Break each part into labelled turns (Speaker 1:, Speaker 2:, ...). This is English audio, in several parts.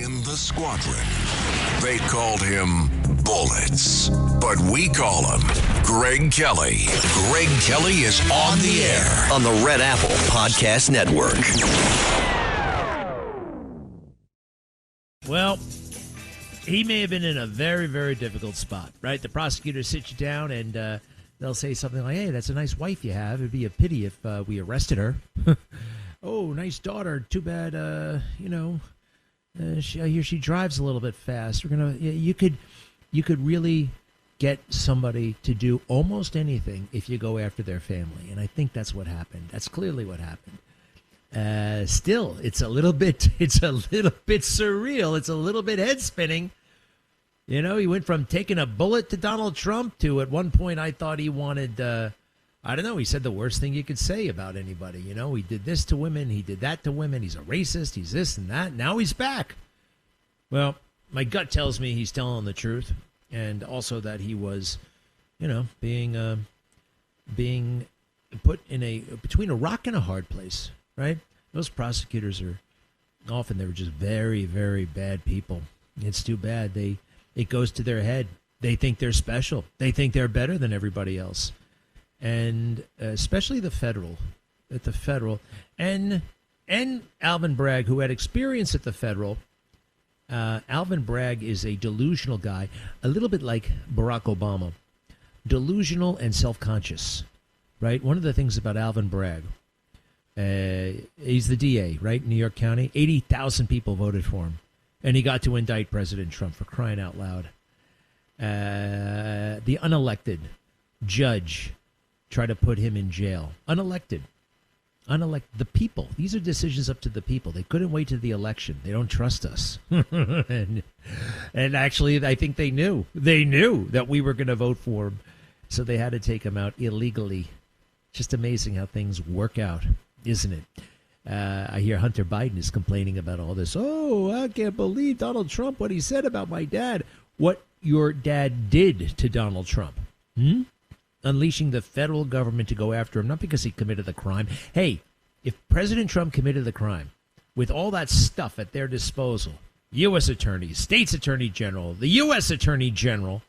Speaker 1: in the squadron. They called him Bullets, but we call him Greg Kelly. Greg Kelly is on the air
Speaker 2: on the Red Apple Podcast Network.
Speaker 3: Well, he may have been in a very, very difficult spot, right? The prosecutors sit you down and they'll say something like, hey, that's a nice wife you have. It'd be a pity if we arrested her. Oh, nice daughter. Too bad, I hear she drives a little bit fast. You could really get somebody to do almost anything if you go after their family. And I think that's what happened. That's clearly what happened. Still, it's a little bit surreal. It's a little bit head spinning. You know, he went from taking a bullet to Donald Trump to at one point I thought he wanted, he said the worst thing you could say about anybody. You know, he did this to women. He did that to women. He's a racist. He's this and that. Now he's back. Well, my gut tells me he's telling the truth. And also that he was, being put in between a rock and a hard place, right? Those prosecutors they were just very, very bad people. It's too bad. It goes to their head. They think they're special. They think they're better than everybody else. And especially at the federal, and Alvin Bragg, who had experience at the federal. Alvin Bragg is a delusional guy, a little bit like Barack Obama, delusional and self-conscious, right? One of the things about Alvin Bragg, he's the DA, right, in New York County. 80,000 people voted for him. And he got to indict President Trump, for crying out loud. The unelected judge tried to put him in jail. Unelected. The people. These are decisions up to the people. They couldn't wait to the election. They don't trust us. and actually, I think they knew. They knew that we were going to vote for him. So they had to take him out illegally. Just amazing how things work out, isn't it? I hear Hunter Biden is complaining about all this. Oh, I can't believe Donald Trump, what he said about my dad. What your dad did to Donald Trump. Unleashing the federal government to go after him, not because he committed the crime. Hey, if President Trump committed the crime, with all that stuff at their disposal, U.S. attorneys, state's attorney general, the U.S. attorney general,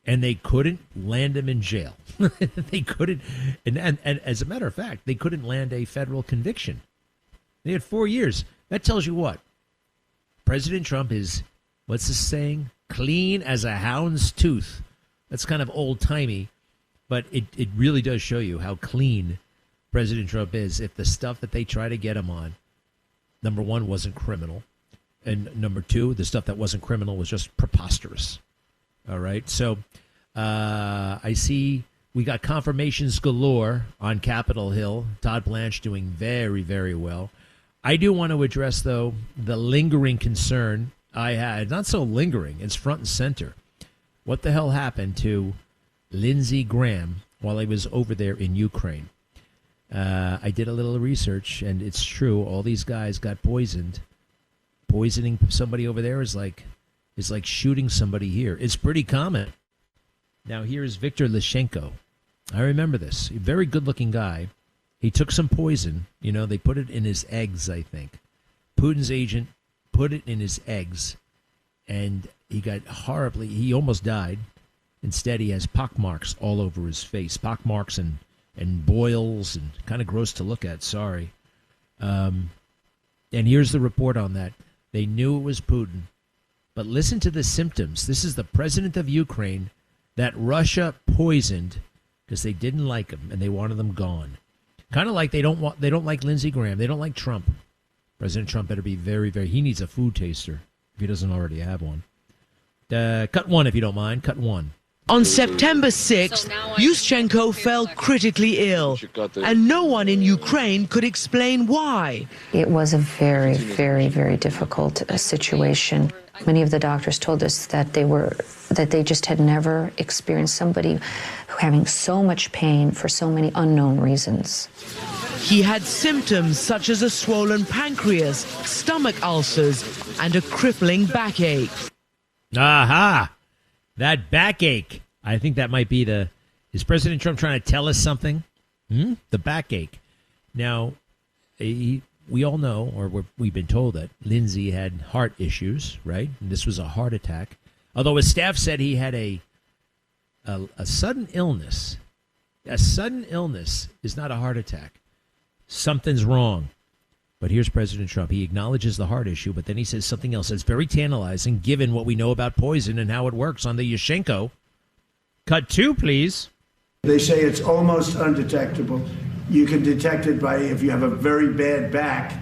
Speaker 3: and they couldn't land him in jail. They couldn't, and as a matter of fact, they couldn't land a federal conviction. They had 4 years. That tells you what? President Trump is, what's the saying? Clean as a hound's tooth. That's kind of old-timey, but it really does show you how clean President Trump is if the stuff that they try to get him on, number one, wasn't criminal, and number two, the stuff that wasn't criminal was just preposterous. All right? So I see we got confirmations galore on Capitol Hill. Todd Blanche doing very, very well. I do want to address, though, the lingering concern I had. Not so lingering. It's front and center. What the hell happened to Lindsey Graham while he was over there in Ukraine? I did a little research, and it's true. All these guys got poisoned. Poisoning somebody over there is like shooting somebody here. It's pretty common. Now, here's Viktor Lyshenko. I remember this. A very good-looking guy. He took some poison. You know, they put it in his eggs, I think. Putin's agent put it in his eggs, and he got he almost died. Instead, he has pockmarks all over his face. Pockmarks and boils, and kind of gross to look at, sorry. And here's the report on that. They knew it was Putin. But listen to the symptoms. This is the president of Ukraine that Russia poisoned because they didn't like him and they wanted him gone. Kind of like they don't like Lindsey Graham. They don't like Trump. President Trump better be very, very. He needs a food taster if he doesn't already have one. Cut one if you don't mind. Cut one.
Speaker 4: On September 6th, Yushchenko fell critically ill, and no one in Ukraine could explain why.
Speaker 5: It was a very, very, very difficult situation. Many of the doctors told us that they just had never experienced somebody having so much pain for so many unknown reasons.
Speaker 4: He had symptoms such as a swollen pancreas, stomach ulcers, and a crippling backache.
Speaker 3: Aha! That backache. I think that might be is President Trump trying to tell us something? The backache. Now, we all know, or we've been told, that Lindsey had heart issues, right? And this was a heart attack. Although his staff said he had a sudden illness. A sudden illness is not a heart attack. Something's wrong. But here's President Trump. He acknowledges the heart issue, but then he says something else that's very tantalizing, given what we know about poison and how it works on the Yushchenko. Cut 2, please.
Speaker 6: They say it's almost undetectable. You can detect it by if you have a very bad back.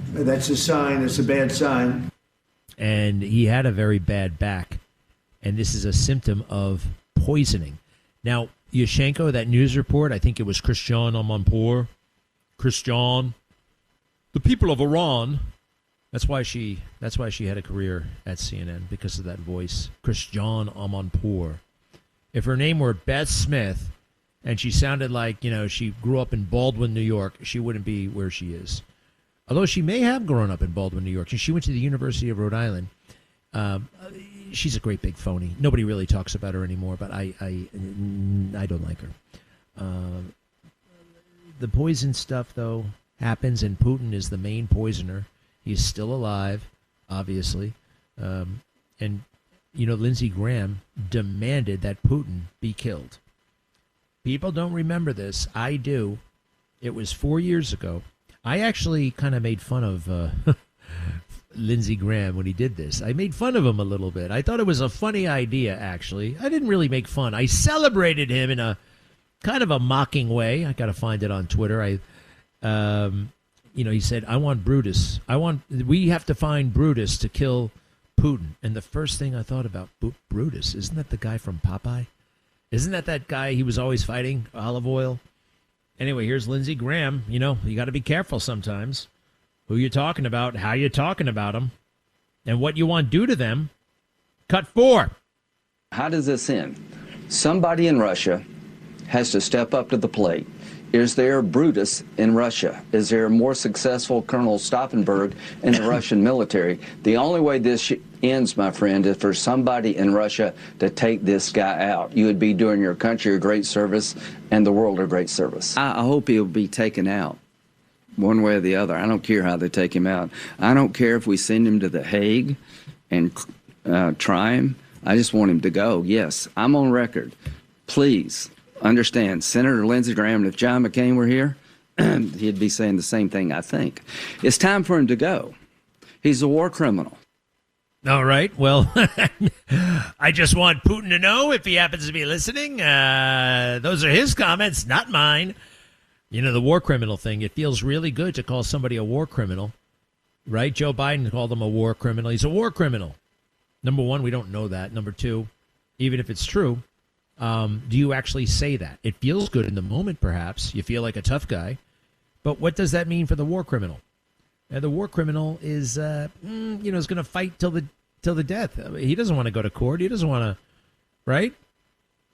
Speaker 6: That's a sign. It's a bad sign.
Speaker 3: And he had a very bad back. And this is a symptom of poisoning. Now, Yushchenko, that news report, I think it was Christian Amanpour. Christian, the people of Iran. That's why she had a career at CNN, because of that voice. Christian Amanpour. If her name were Beth Smith and she sounded like, she grew up in Baldwin, New York, she wouldn't be where she is. Although she may have grown up in Baldwin, New York. She went to the University of Rhode Island. She's a great big phony. Nobody really talks about her anymore, but I don't like her. The poison stuff, though, happens, and Putin is the main poisoner. He's still alive, obviously. And Lindsey Graham demanded that Putin be killed. People don't remember this. I do. It was 4 years ago. I actually kind of made fun of Lindsey Graham when he did this. I made fun of him a little bit. I thought it was a funny idea, actually. I didn't really make fun. I celebrated him in a kind of a mocking way. I got to find it on Twitter. He said, I want Brutus. We have to find Brutus to kill Putin. And the first thing I thought about, Brutus, isn't that the guy from Popeye? Isn't that guy he was always fighting, olive oil? Anyway, here's Lindsey Graham. You got to be careful sometimes who you're talking about, how you're talking about them, and what you want to do to them. Cut 4.
Speaker 7: How does this end? Somebody in Russia has to step up to the plate. Is there Brutus in Russia? Is there a more successful Colonel Stauffenberg in the Russian military? The only way this ends, my friend, is for somebody in Russia to take this guy out. You would be doing your country a great service and the world a great service. I hope he'll be taken out one way or the other. I don't care how they take him out. I don't care if we send him to The Hague and try him. I just want him to go. Yes, I'm on record. Please understand, Senator Lindsey Graham, if John McCain were here, he'd be saying the same thing, I think. It's time for him to go. He's a war criminal.
Speaker 3: All right. Well, I just want Putin to know, if he happens to be listening, those are his comments, not mine. The war criminal thing, it feels really good to call somebody a war criminal, right? Joe Biden called him a war criminal. He's a war criminal. Number one, we don't know that. Number two, even if it's true, do you actually say that? It feels good in the moment, perhaps. You feel like a tough guy. But what does that mean for the war criminal? The war criminal is, is going to fight till the death. He doesn't want to go to court. He doesn't want to, right?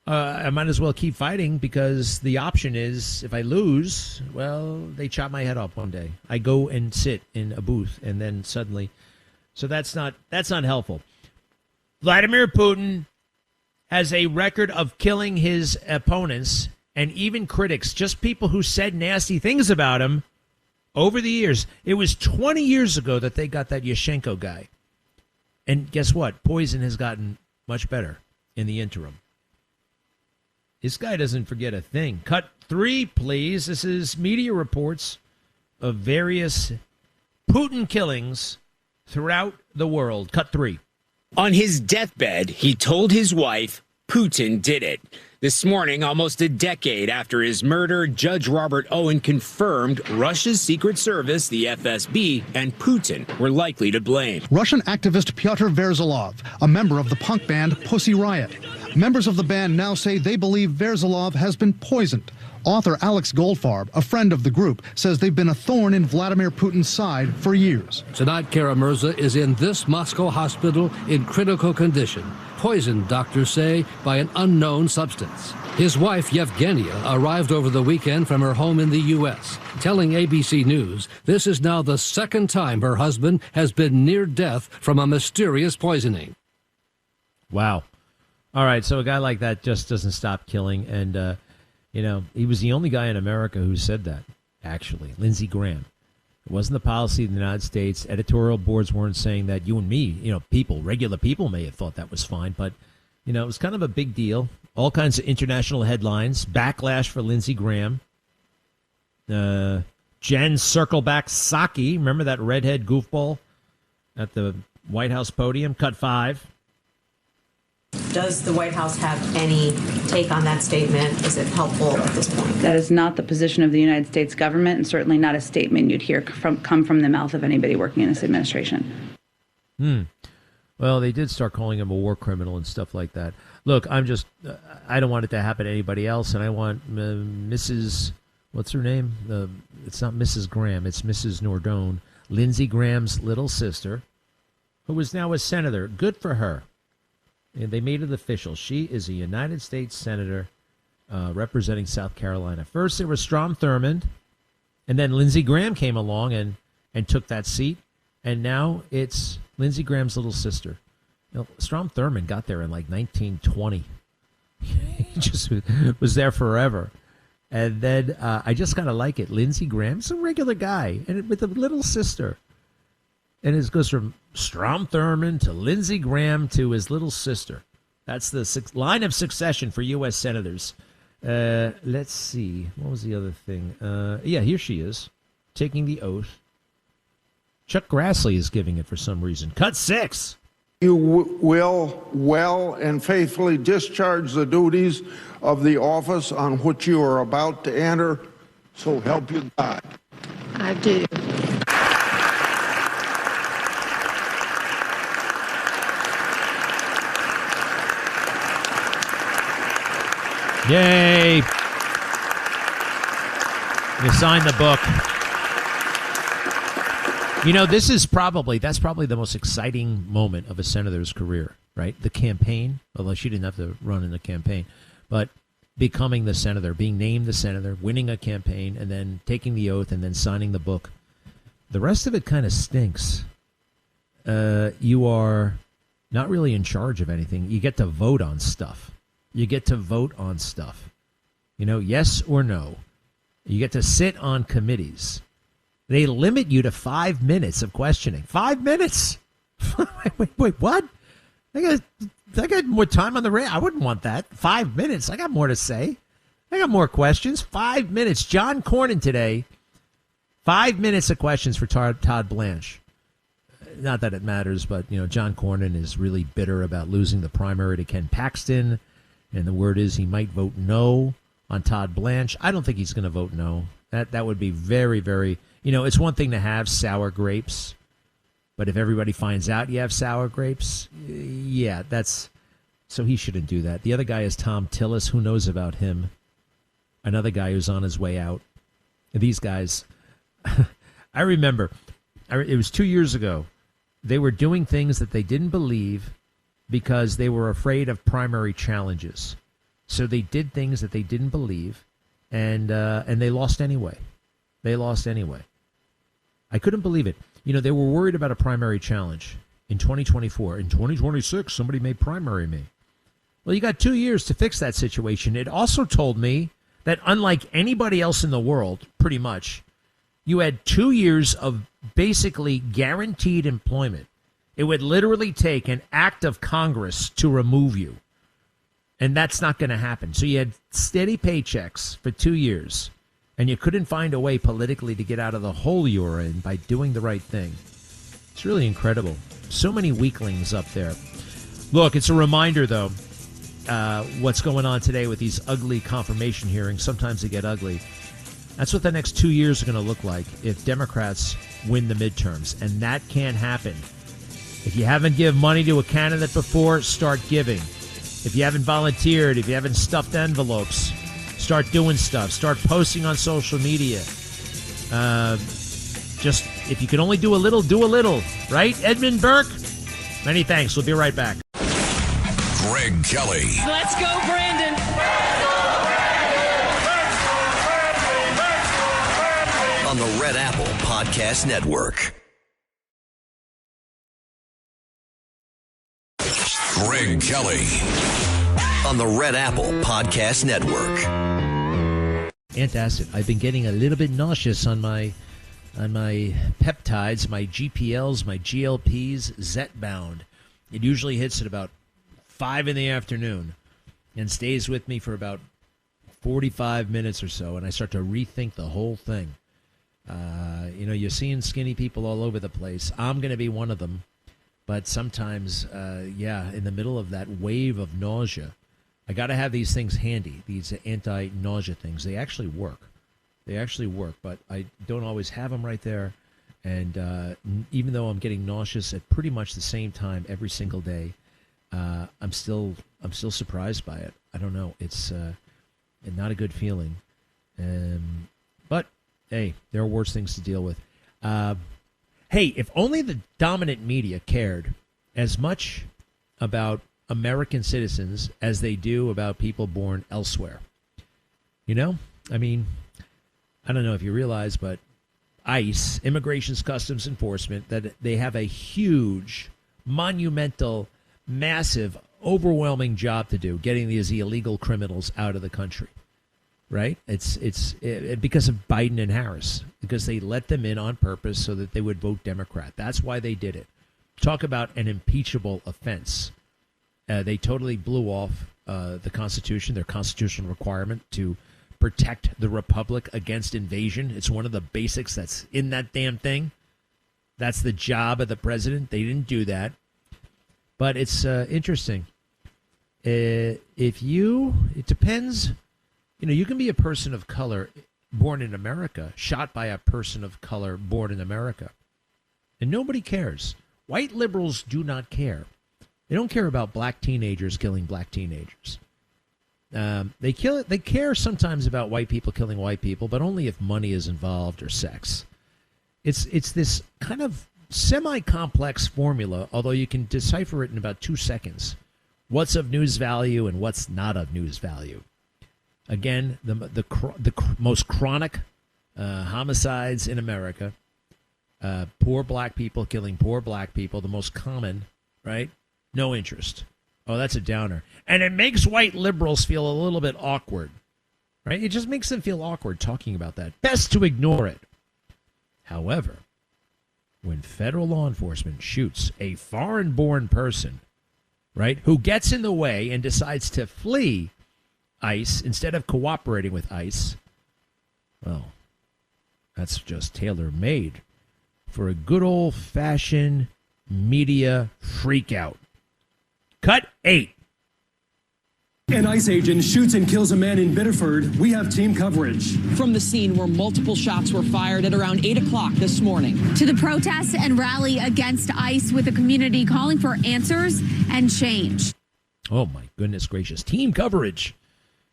Speaker 3: I might as well keep fighting, because the option is, if I lose, well, they chop my head off one day. I go and sit in a booth, and then suddenly, so that's not helpful. Vladimir Putin has a record of killing his opponents and even critics, just people who said nasty things about him over the years. It was 20 years ago that they got that Yushchenko guy. And guess what? Poison has gotten much better in the interim. This guy doesn't forget a thing. Cut 3, please. This is media reports of various Putin killings throughout the world. Cut 3.
Speaker 8: On his deathbed, he told his wife, Putin did it. This morning, almost a decade after his murder, Judge Robert Owen confirmed Russia's Secret Service, the FSB, and Putin were likely to blame.
Speaker 9: Russian activist Pyotr Verzalov, a member of the punk band Pussy Riot. Members of the band now say they believe Verzalov has been poisoned. Author Alex Goldfarb, a friend of the group, says they've been a thorn in Vladimir Putin's side for years.
Speaker 10: Tonight, Kara-Murza is in this Moscow hospital in critical condition, poisoned, doctors say, by an unknown substance. His wife, Yevgenia, arrived over the weekend from her home in the U.S., telling ABC News this is now the second time her husband has been near death from a mysterious poisoning.
Speaker 3: Wow. All right, so a guy like that just doesn't stop killing, and he was the only guy in America who said that, actually. Lindsey Graham. It wasn't the policy of the United States. Editorial boards weren't saying that. You and me, regular people may have thought that was fine, but, it was kind of a big deal. All kinds of international headlines. Backlash for Lindsey Graham. Jen Circleback Psaki, remember that redhead goofball at the White House podium? Cut 5.
Speaker 11: Does the White House have any take on that statement? Is it helpful at this point?
Speaker 12: That is not the position of the United States government, and certainly not a statement you'd hear come from the mouth of anybody working in this administration.
Speaker 3: Well, they did start calling him a war criminal and stuff like that. Look, I don't want it to happen to anybody else, and I want Mrs. What's her name? It's not Mrs. Graham. It's Mrs. Nordone, Lindsey Graham's little sister, who is now a senator. Good for her. And they made it official. She is a United States senator representing South Carolina. First, it was Strom Thurmond, and then Lindsey Graham came along and took that seat. And now it's Lindsey Graham's little sister. Strom Thurmond got there in like 1920. He just was there forever. And then I just kind of like it. Lindsey Graham's a regular guy and with a little sister. And it goes from Strom Thurmond to Lindsey Graham to his little sister. That's the line of succession for U.S. senators. Let's see. What was the other thing? Yeah, here she is, taking the oath. Chuck Grassley is giving it for some reason. Cut 6.
Speaker 13: You will well and faithfully discharge the duties of the office on which you are about to enter, so help you God.
Speaker 11: I do.
Speaker 3: Yay! You signed the book. That's probably the most exciting moment of a senator's career, right? The campaign, although she didn't have to run in the campaign, but becoming the senator, being named the senator, winning a campaign, and then taking the oath and then signing the book. The rest of it kind of stinks. You are not really in charge of anything. You get to vote on stuff. Yes or no. You get to sit on committees. They limit you to 5 minutes of questioning. 5 minutes? Wait, what? I got more time on the radio. I wouldn't want that. 5 minutes. I got more to say. I got more questions. 5 minutes. John Cornyn today. 5 minutes of questions for Todd Blanche. Not that it matters, but, John Cornyn is really bitter about losing the primary to Ken Paxton. And the word is he might vote no on Todd Blanche. I don't think he's going to vote no. That would be very, very... it's one thing to have sour grapes, but if everybody finds out you have sour grapes, yeah, so he shouldn't do that. The other guy is Tom Tillis. Who knows about him? Another guy who's on his way out. These guys, I remember, it was 2 years ago. They were doing things that they didn't believe because they were afraid of primary challenges. So they did things that they didn't believe, and they lost anyway. I couldn't believe it. They were worried about a primary challenge in 2024. In 2026, somebody may primary me. Well, you got 2 years to fix that situation. It also told me that unlike anybody else in the world, pretty much, you had 2 years of basically guaranteed employment. It would literally take an act of Congress to remove you. And that's not going to happen. So you had steady paychecks for 2 years. And you couldn't find a way politically to get out of the hole you were in by doing the right thing. It's really incredible. So many weaklings up there. Look, it's a reminder, though, what's going on today with these ugly confirmation hearings. Sometimes they get ugly. That's what the next 2 years are going to look like if Democrats win the midterms. And that can't happen. If you haven't given money to a candidate before, start giving. If you haven't volunteered, if you haven't stuffed envelopes, start doing stuff. Start posting on social media. Just, if you can only do a little, right? Edmund Burke? Many thanks. We'll be right back.
Speaker 1: Greg Kelly.
Speaker 14: Let's go, Brandon.
Speaker 2: On the Red Apple Podcast Network.
Speaker 1: Greg Kelly.
Speaker 2: On the Red Apple Podcast Network.
Speaker 3: Antacid. I've been getting a little bit nauseous on my on my peptides, my GPLs, my GLPs, Zepbound. It usually hits at about 5 in the afternoon and stays with me for about 45 minutes or so, and I start to rethink the whole thing. You're seeing skinny people all over the place. I'm going to be one of them. But sometimes, in the middle of that wave of nausea, I got to have these things handy, these anti-nausea things. They actually work. But I don't always have them right there. And even though I'm getting nauseous at pretty much the same time every single day, I'm still surprised by it. I don't know. It's not a good feeling. But, hey, there are worse things to deal with. Hey, if only the dominant media cared as much about American citizens as they do about people born elsewhere. I mean, I don't know if you realize, but ICE, Immigration Customs Enforcement, that they have a huge, monumental, massive, overwhelming job to do getting these illegal criminals out of the country. Right? It's because of Biden and Harris, because they let them in on purpose so that they would vote Democrat. That's why they did it. Talk about an impeachable offense. They totally blew off the Constitution, their constitutional requirement to protect the republic against invasion. It's one of the basics that's in that damn thing. That's the job of the president. They didn't do that. But it's interesting. It depends. You can be a person of color born in America, shot by a person of color born in America. And nobody cares. White liberals do not care. They don't care about black teenagers killing black teenagers. They care sometimes about white people killing white people, but only if money is involved or sex. It's this kind of semi-complex formula, although you can decipher it in about 2 seconds. What's of news value and what's not of news value. Again, the most chronic homicides in America, poor black people killing poor black people, the most common, right? No interest. Oh, that's a downer. And it makes white liberals feel a little bit awkward, right? It just makes them feel awkward talking about that. Best to ignore it. However, when federal law enforcement shoots a foreign-born person, right, who gets in the way and decides to flee ICE instead of cooperating with ICE, well, that's just tailor-made for a good old-fashioned media freak-out. Cut 8.
Speaker 14: An ICE agent shoots and kills a man in Biddeford. We have team coverage.
Speaker 15: From the scene where multiple shots were fired at around 8 o'clock this morning.
Speaker 16: To the protest and rally against ICE, with the community calling for answers and change.
Speaker 3: Oh, my goodness gracious. Team coverage.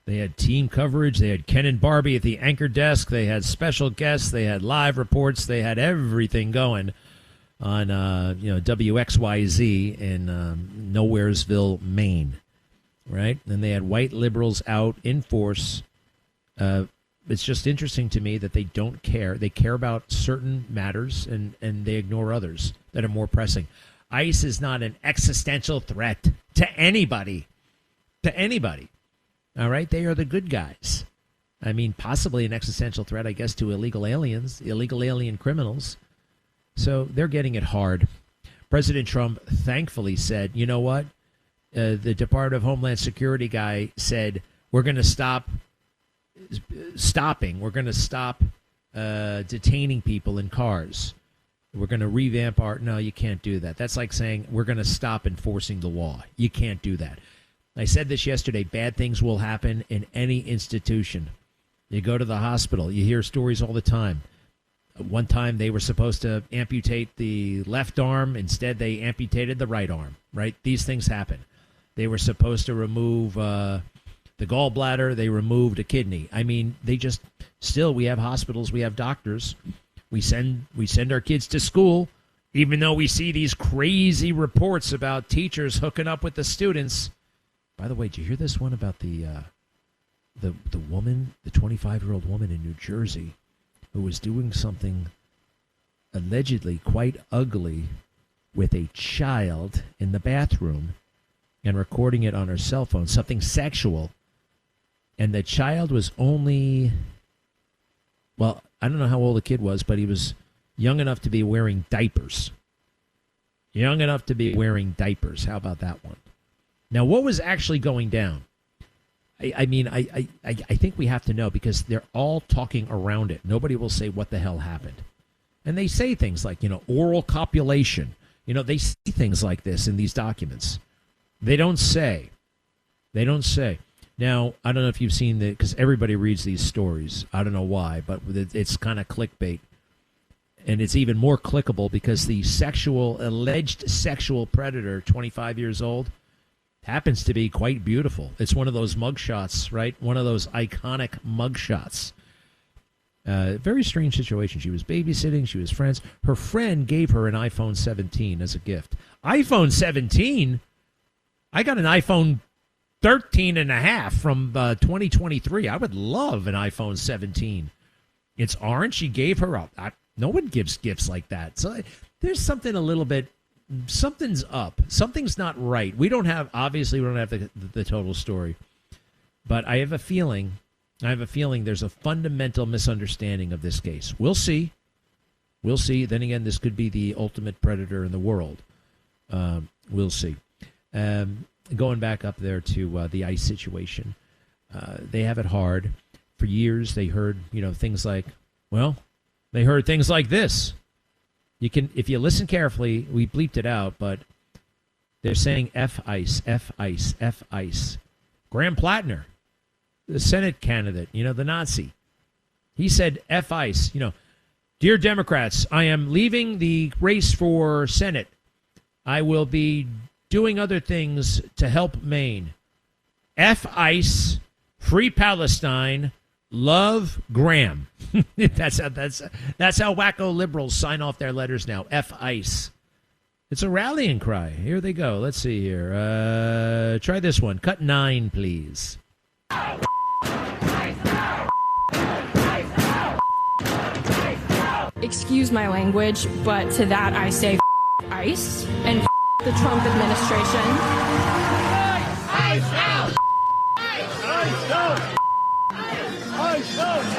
Speaker 3: They had team coverage. They had Ken and Barbie at the anchor desk. They had special guests. They had live reports. They had everything going on, WXYZ in Nowheresville, Maine, right? And they had white liberals out in force. It's just interesting to me that they don't care. They care about certain matters and they ignore others that are more pressing. ICE is not an existential threat to anybody. All right? They are the good guys. I mean, possibly an existential threat, I guess, to illegal aliens, illegal alien criminals. So they're getting it hard. President Trump thankfully said, you know what? The Department of Homeland Security guy said, we're going to stop We're going to stop detaining people in cars. We're going to revamp our... No, you can't do that. That's like saying we're going to stop enforcing the law. You can't do that. I said this yesterday. Bad things will happen in any institution. You go to the hospital. You hear stories all the time. One time they were supposed to amputate the left arm. Instead, they amputated the right arm, right? These things happen. They were supposed to remove the gallbladder. They removed a kidney. I mean, they just... Still, we have hospitals. We have doctors. We send our kids to school, even though we see these crazy reports about teachers hooking up with the students. By the way, did you hear this one about the woman, the 25-year-old woman in New Jersey, who was doing something allegedly quite ugly with a child in the bathroom and recording it on her cell phone, something sexual, and the child was only... Well, I don't know how old the kid was, but he was Young enough to be wearing diapers. Young enough to be wearing diapers. How about that one? Now, what was actually going down? I think we have to know, because they're all talking around it. Nobody will say what the hell happened. And they say things like, oral copulation. They say things like this in these documents. They don't say. Now, I don't know if you've seen because everybody reads these stories. I don't know why, but it's kind of clickbait. And it's even more clickable because the alleged sexual predator, 25 years old, happens to be quite beautiful. It's one of those mugshots, right? One of those iconic mugshots. Very strange situation. She was babysitting. She was friends. Her friend gave her an iPhone 17 as a gift. iPhone 17? I got an iPhone 13 and a half from 2023. I would love an iPhone 17. It's orange. She gave her up. No one gives gifts like that. So there's something something's up. Something's not right. We don't have the total story. But I have a feeling there's a fundamental misunderstanding of this case. We'll see. Then again, this could be the ultimate predator in the world. We'll see. Going back up there to the ICE situation, they have it hard. For years, they heard things like, they heard things like this. You can, if you listen carefully, we bleeped it out, but they're saying F-ICE, F-ICE, F-ICE. Graham Plattner, the Senate candidate, the Nazi, he said F-ICE, dear Democrats, I am leaving the race for Senate. I will be doing other things to help Maine. F-ICE, free Palestine, love Graham. That's how wacko liberals sign off their letters now. F-ICE. It's a rallying cry. Here they go. Let's see here. Try this one. Cut 9, please.
Speaker 17: Excuse my language, but to that I say ICE and the Trump administration. ICE out! ICE out! ICE out!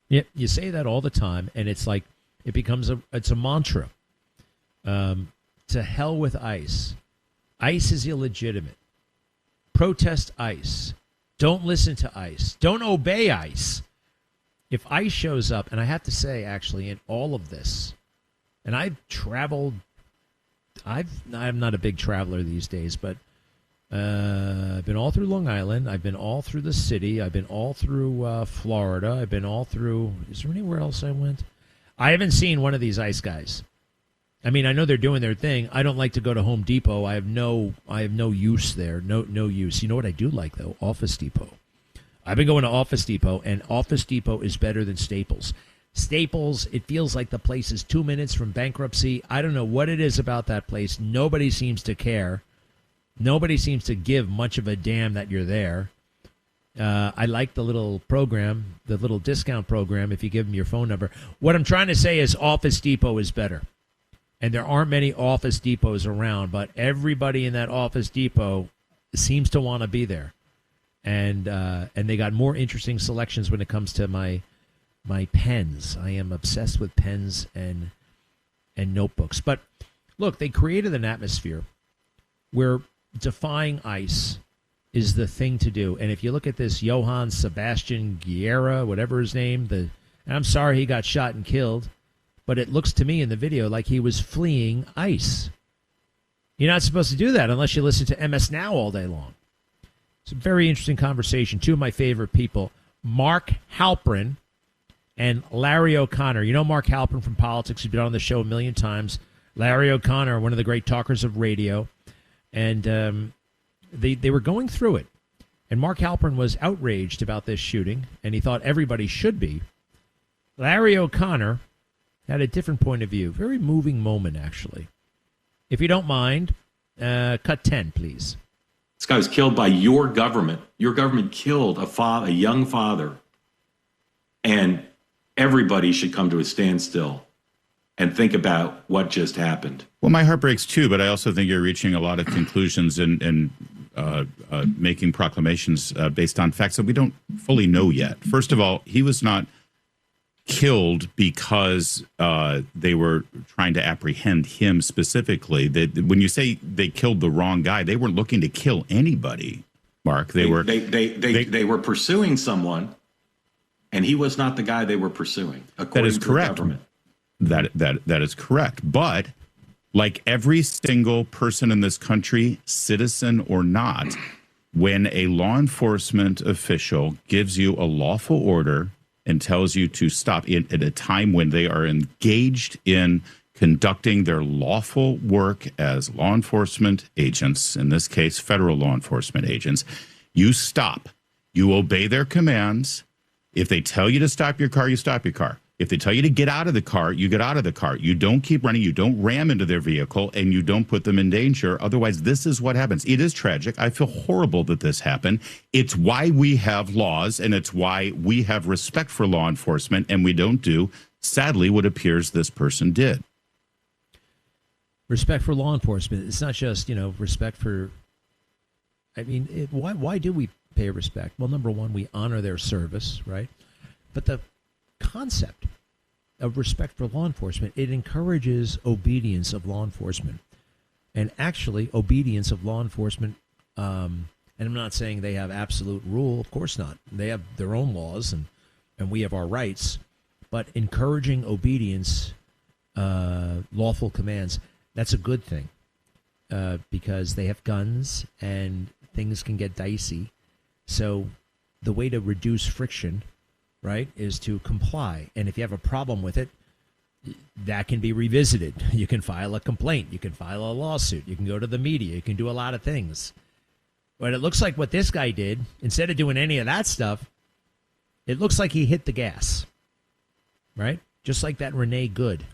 Speaker 3: Yeah, you say that all the time, and it's like it becomes it's a mantra. To hell with ICE. ICE is illegitimate. Protest ICE. Don't listen to ICE. Don't obey ICE. If ICE shows up, and I have to say, actually, in all of this, and I've traveled, I'm not a big traveler these days, but I've been all through Long Island. I've been all through the city. I've been all through Florida. I've been all through, is there anywhere else I went? I haven't seen one of these ICE guys. I mean, I know they're doing their thing. I don't like to go to Home Depot. I have no use there. No use. You know what I do like, though? Office Depot. I've been going to Office Depot, and Office Depot is better than Staples. Staples, it feels like the place is 2 minutes from bankruptcy. I don't know what it is about that place. Nobody seems to care. Nobody seems to give much of a damn that you're there. I like the little program, the little discount program, if you give them your phone number. What I'm trying to say is Office Depot is better. And there aren't many Office Depots around, but everybody in that Office Depot seems to want to be there. And they got more interesting selections when it comes to my pens. I am obsessed with pens and notebooks. But look, they created an atmosphere where defying ICE is the thing to do. And if you look at this Johann Sebastian Guerra, whatever his name, and I'm sorry he got shot and killed, but it looks to me in the video like he was fleeing ICE. You're not supposed to do that unless you listen to MS Now all day long. It's a very interesting conversation. Two of my favorite people, Mark Halperin and Larry O'Connor. You know Mark Halperin from politics. He's been on the show a million times. Larry O'Connor, one of the great talkers of radio. And they were going through it. And Mark Halperin was outraged about this shooting, and he thought everybody should be. Larry O'Connor had a different point of view. Very moving moment, actually. If you don't mind, cut 10, please.
Speaker 18: This guy was killed by your government. Your government killed a young father. And everybody should come to a standstill and think about what just happened.
Speaker 19: Well, my heart breaks too, but I also think you're reaching a lot of conclusions and making proclamations based on facts that we don't fully know yet. First of all, he was not killed because they were trying to apprehend him specifically. That when you say they killed the wrong guy, they weren't looking to kill anybody, Mark. They
Speaker 18: were pursuing someone, and he was not the guy they were pursuing. According to the government.
Speaker 19: That is correct. But like every single person in this country, citizen or not, when a law enforcement official gives you a lawful order and tells you to stop at a time when they are engaged in conducting their lawful work as law enforcement agents, in this case, federal law enforcement agents, you stop. You obey their commands. If they tell you to stop your car, you stop your car. If they tell you to get out of the car, you get out of the car. You don't keep running. You don't ram into their vehicle, and you don't put them in danger. Otherwise, this is what happens. It is tragic. I feel horrible that this happened. It's why we have laws, and it's why we have respect for law enforcement, and we don't do, sadly, what appears this person did.
Speaker 3: Respect for law enforcement. It's not just, respect for, why do we pay respect? Well, number one, we honor their service, right? But the concept of respect for law enforcement, it encourages obedience of law enforcement. And actually, obedience of law enforcement, and I'm not saying they have absolute rule, of course not. They have their own laws, and we have our rights. But encouraging obedience, lawful commands, that's a good thing because they have guns and things can get dicey. So the way to reduce friction, right, is to comply. And if you have a problem with it, that can be revisited. You can file a complaint. You can file a lawsuit. You can go to the media. You can do a lot of things. But it looks like what this guy did, instead of doing any of that stuff, it looks like he hit the gas, right? Just like that Renee Good.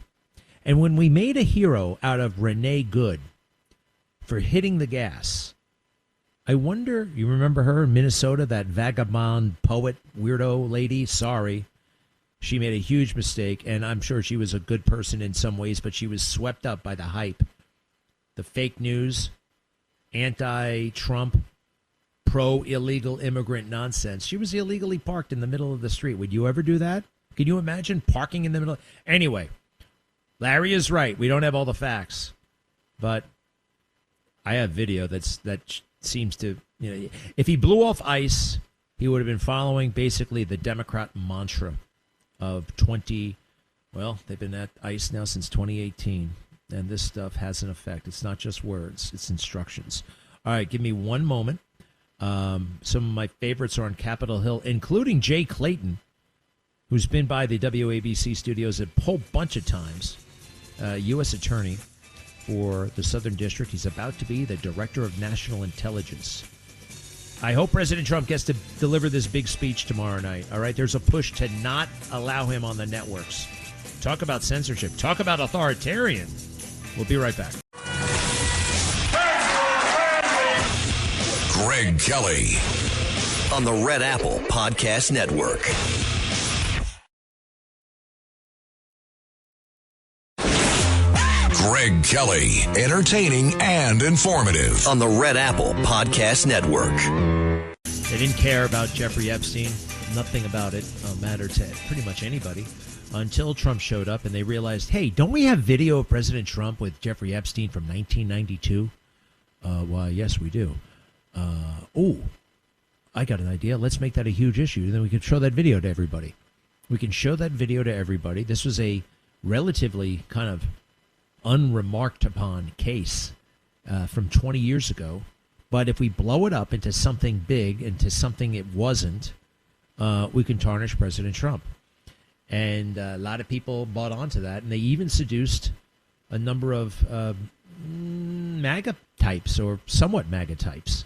Speaker 3: And when we made a hero out of Renee Good for hitting the gas, I wonder, you remember her in Minnesota, that vagabond poet weirdo lady? Sorry. She made a huge mistake, and I'm sure she was a good person in some ways, but she was swept up by the hype, the fake news, anti-Trump, pro-illegal immigrant nonsense. She was illegally parked in the middle of the street. Would you ever do that? Can you imagine parking in the middle? Anyway, Larry is right. We don't have all the facts, but I have video that seems to, if he blew off ICE, he would have been following basically the Democrat mantra of they've been at ICE now since 2018, and this stuff has an effect. It's not just words, it's instructions. All right, give me one moment. Some of my favorites are on Capitol Hill, including Jay Clayton, who's been by the WABC studios a whole bunch of times, U.S. attorney for the Southern District. He's about to be the Director of National Intelligence. I hope President Trump gets to deliver this big speech tomorrow night. All right, there's a push to not allow him on the networks. Talk about censorship. Talk about authoritarian. We'll be right back.
Speaker 1: Greg Kelly
Speaker 2: on the Red Apple Podcast Network.
Speaker 1: Greg Kelly, entertaining and informative
Speaker 2: on the Red Apple Podcast Network.
Speaker 3: They didn't care about Jeffrey Epstein. Nothing about it mattered to pretty much anybody until Trump showed up and they realized, hey, don't we have video of President Trump with Jeffrey Epstein from 1992? Why, yes, we do. I got an idea. Let's make that a huge issue. Then we can show that video to everybody. This was a relatively kind of unremarked upon case from 20 years ago. But if we blow it up into something big, into something it wasn't, we can tarnish President Trump. And a lot of people bought onto that. And they even seduced a number of MAGA types or somewhat MAGA types.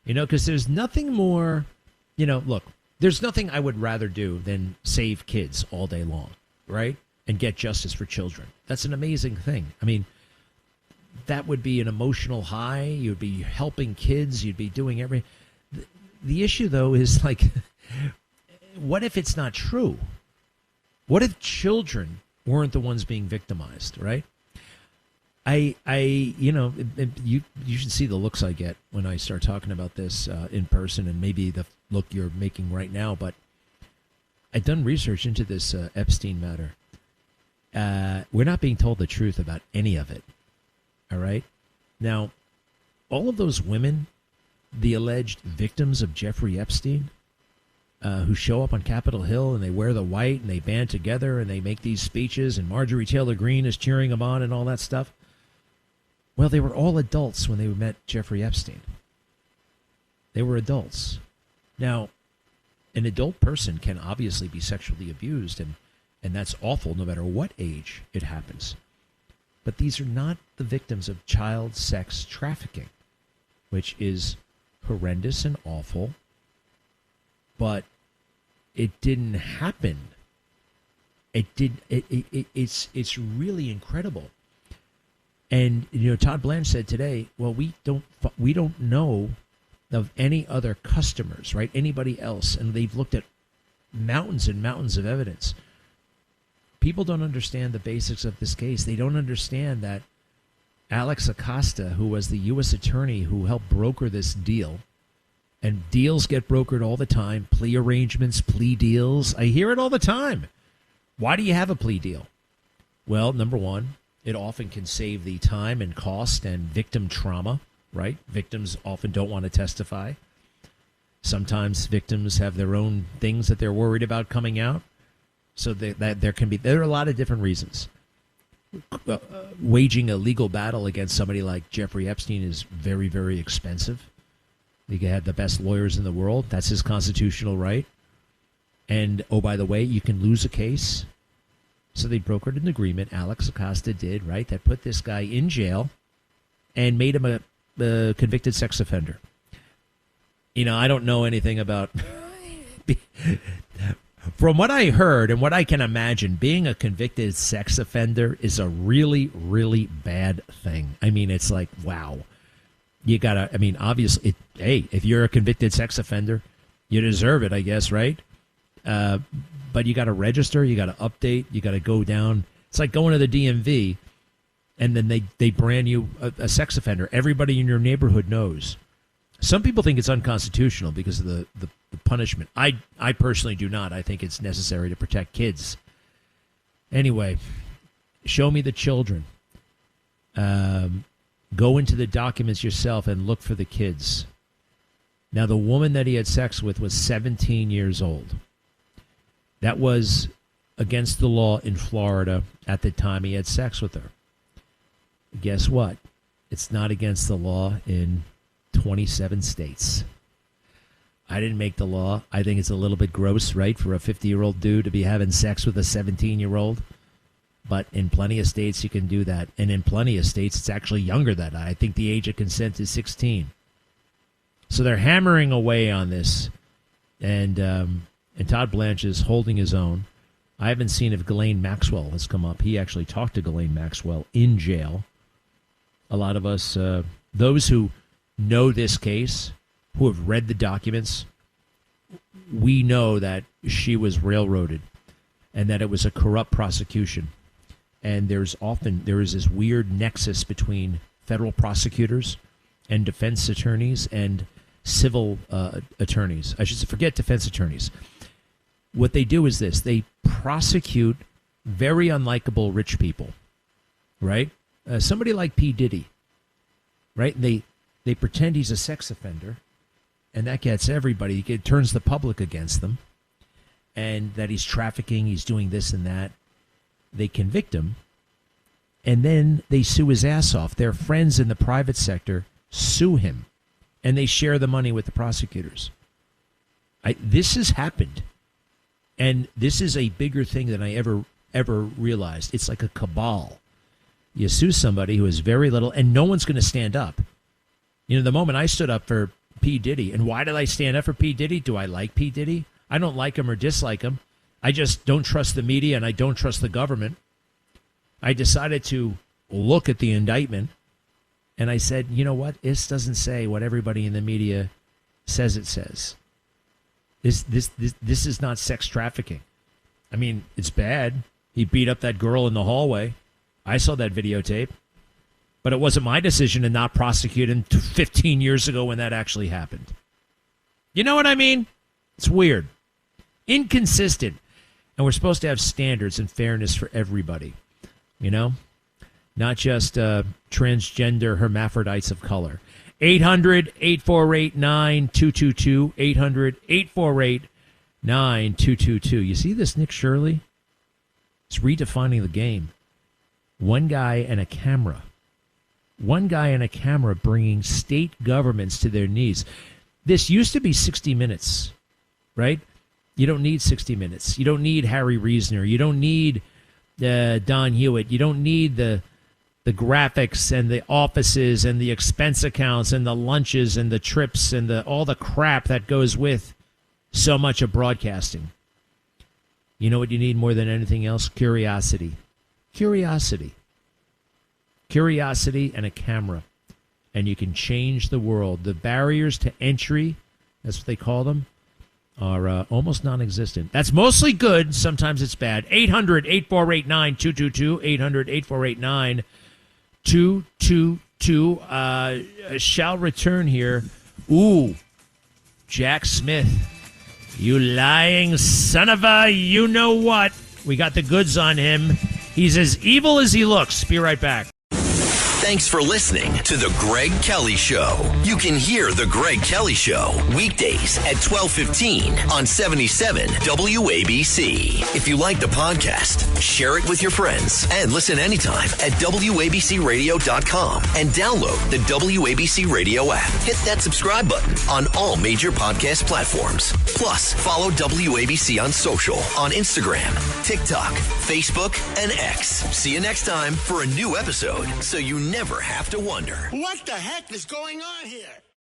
Speaker 3: Because there's nothing more, look, there's nothing I would rather do than save kids all day long, right? And get justice for children. That's an amazing thing. I mean, that would be an emotional high. You'd be helping kids. You'd be doing everything. The issue, though, is like, what if it's not true? What if children weren't the ones being victimized, right? You should see the looks I get when I start talking about this in person, and maybe the look you're making right now. But I've done research into this Epstein matter. We're not being told the truth about any of it. All right? Now, all of those women, the alleged victims of Jeffrey Epstein, who show up on Capitol Hill and they wear the white and they band together and they make these speeches and Marjorie Taylor Greene is cheering them on and all that stuff. Well, they were all adults when they met Jeffrey Epstein. They were adults. Now, an adult person can obviously be sexually abused, and that's awful no matter what age it happens. But these are not the victims of child sex trafficking, which is horrendous and awful, but it didn't happen. It's really incredible. And Todd Blanche said today, well, we don't know of any other customers, right? Anybody else, and they've looked at mountains and mountains of evidence. People don't understand the basics of this case. They don't understand that Alex Acosta, who was the U.S. attorney who helped broker this deal, and deals get brokered all the time, plea arrangements, plea deals. I hear it all the time. Why do you have a plea deal? Well, number one, it often can save the time and cost and victim trauma, right? Victims often don't want to testify. Sometimes victims have their own things that they're worried about coming out. So there are a lot of different reasons. Waging a legal battle against somebody like Jeffrey Epstein is very, very expensive. You can have the best lawyers in the world. That's his constitutional right. And, oh, by the way, you can lose a case. So they brokered an agreement, Alex Acosta did, right, that put this guy in jail and made him a convicted sex offender. I don't know anything about... From what I heard and what I can imagine, being a convicted sex offender is a really, really bad thing. I mean, it's like, wow. You gotta, obviously, if you're a convicted sex offender, you deserve it, I guess, right? But you gotta register, you gotta update, you gotta go down. It's like going to the DMV, and then they brand you a sex offender. Everybody in your neighborhood knows. Some people think it's unconstitutional because of the punishment. I personally do not. I think it's necessary to protect kids. Anyway, show me the children. Go into the documents yourself and look for the kids. Now, the woman that he had sex with was 17 years old. That was against the law in Florida at the time he had sex with her. Guess what? It's not against the law in 27 states. I didn't make the law. I think it's a little bit gross, right, for a 50-year-old dude to be having sex with a 17-year-old. But in plenty of states, you can do that. And in plenty of states, it's actually younger than that. I think the age of consent is 16. So they're hammering away on this. And Todd Blanche is holding his own. I haven't seen if Ghislaine Maxwell has come up. He actually talked to Ghislaine Maxwell in jail. A lot of us, those who know this case, who have read the documents, we know that she was railroaded and that it was a corrupt prosecution. And there is this weird nexus between federal prosecutors and defense attorneys and civil attorneys. I should forget defense attorneys. What they do is this. They prosecute very unlikable rich people, right? Somebody like P. Diddy, right? They pretend he's a sex offender, and that gets everybody. It turns the public against them, and that he's trafficking, he's doing this and that. They convict him, and then they sue his ass off. Their friends in the private sector sue him, and they share the money with the prosecutors. This has happened, and this is a bigger thing than I ever realized. It's like a cabal. You sue somebody who has very little, and no one's going to stand up. The moment I stood up for P. Diddy, and why did I stand up for P. Diddy? Do I like P. Diddy? I don't like him or dislike him. I just don't trust the media, and I don't trust the government. I decided to look at the indictment, and I said, you know what? This doesn't say what everybody in the media says it says. This is not sex trafficking. I mean, it's bad. He beat up that girl in the hallway. I saw that videotape. But it wasn't my decision to not prosecute him 15 years ago when that actually happened. You know what I mean? It's weird. Inconsistent. And we're supposed to have standards and fairness for everybody, you know? Not just transgender hermaphrodites of color. 800-848-9222. 800-848-9222. You see this, Nick Shirley? It's redefining the game. One guy and a camera. One guy and a camera bringing state governments to their knees. This used to be 60 Minutes, right? You don't need 60 Minutes. You don't need Harry Reasoner. You don't need Don Hewitt. You don't need the graphics and the offices and the expense accounts and the lunches and the trips and all the crap that goes with so much of broadcasting. You know what you need more than anything else? Curiosity. Curiosity. Curiosity and a camera. And you can change the world. The barriers to entry, that's what they call them, are almost non-existent. That's mostly good. Sometimes it's bad. 800-848-9222. 800-848-9222. Shall return here. Ooh, Jack Smith. You lying son of a you-know-what. We got the goods on him. He's as evil as he looks. Be right back.
Speaker 2: Thanks for listening to The Greg Kelly Show. You can hear The Greg Kelly Show weekdays at 12:15 on 77 WABC. If you like the podcast, share it with your friends and listen anytime at WABCRadio.com and download the WABC Radio app. Hit that subscribe button on all major podcast platforms. Plus, follow WABC on social on Instagram, TikTok, Facebook, and X. See you next time for a new episode so you never have to wonder.
Speaker 20: What the heck is going on here?